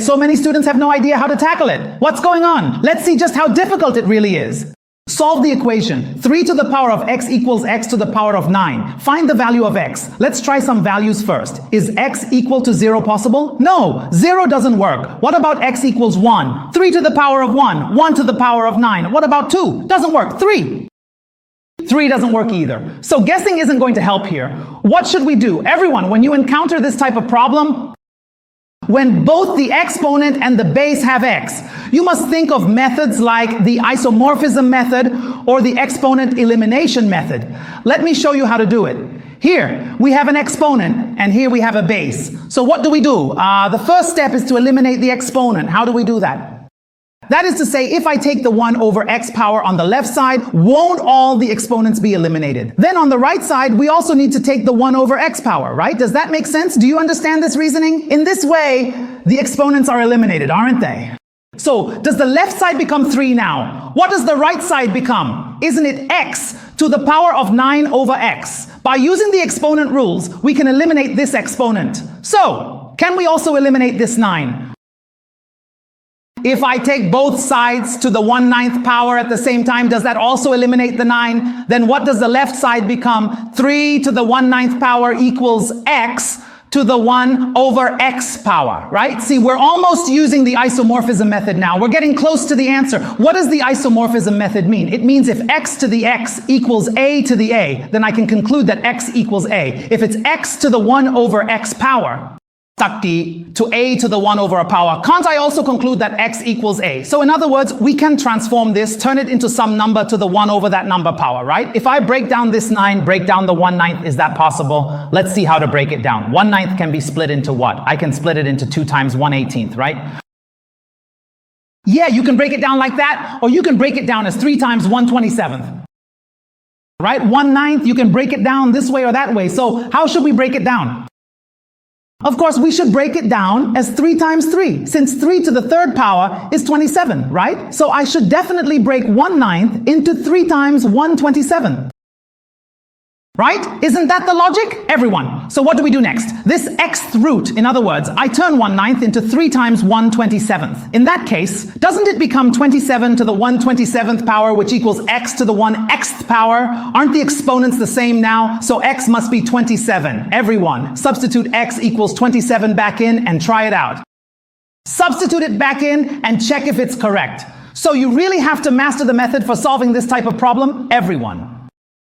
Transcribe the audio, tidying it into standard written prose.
So many students have no idea how to tackle it. What's going on? Let's see just how difficult it really is. Solve the equation. 3 to the power of x equals x to the power of 9. Find the value of x. Let's try some values first. Is x equal to 0 possible? No, 0 doesn't work. What about x equals 1? 3 to the power of 1. 1 to the power of 9. What about 2? Doesn't work. 3. 3 doesn't work either. So guessing isn't going to help here. What should we do? Everyone, when you encounter this type of problem, when both the exponent and the base have x, you must think of methods like the isomorphism method or the exponent elimination method. Let me show you how to do it. Here, we have an exponent, and here we have a base. So what do? The first step is to eliminate the exponent. How do we do that? That is to say, if I take the 1 over x power on the left side, won't all the exponents be eliminated? Then on the right side, we also need to take the 1 over x power, right? Does that make sense? Do you understand this reasoning? In this way, the exponents are eliminated, aren't they? So, does the left side become 3 now? What does the right side become? Isn't it x to the power of 9 over x? By using the exponent rules, we can eliminate this exponent. So, can we also eliminate this 9? If I take both sides to the 1/9 power at the same time, does that also eliminate the 9? Then what does the left side become? 3 to the 1/9 power equals x to the 1 over x power, right? See, we're almost using the isomorphism method now. We're getting close to the answer. What does the isomorphism method mean? It means if x to the x equals a to the a, then I can conclude that x equals a. If it's x to the 1 over x power, to a to the 1 over a power, can't I also conclude that x equals a? So in other words, we can transform this, turn it into some number to the 1 over that number power, right? If I break down this 9, break down the 1/9, is that possible? Let's see how to break it down. 1/9 can be split into what? I can split it into 2 times 1/18, right? Yeah, you can break it down like that, or you can break it down as 3 times 1/27th. Right? 1/9, you can break it down this way or that way. So how should we break it down? Of course, we should break it down as 3 times 3, since 3 to the 3rd power is 27, right? So I should definitely break 1/9 into 3 times 1/27. Right? Isn't that the logic? Everyone. So what do we do next? This xth root, in other words, I turn 1/9 into 3 times 1/27th. In that case, doesn't it become 27 to the 1/27th power, which equals x to the 1/xth power? Aren't the exponents the same now? So x must be 27. Everyone, substitute x equals 27 back in and try it out. Substitute it back in and check if it's correct. So you really have to master the method for solving this type of problem, everyone.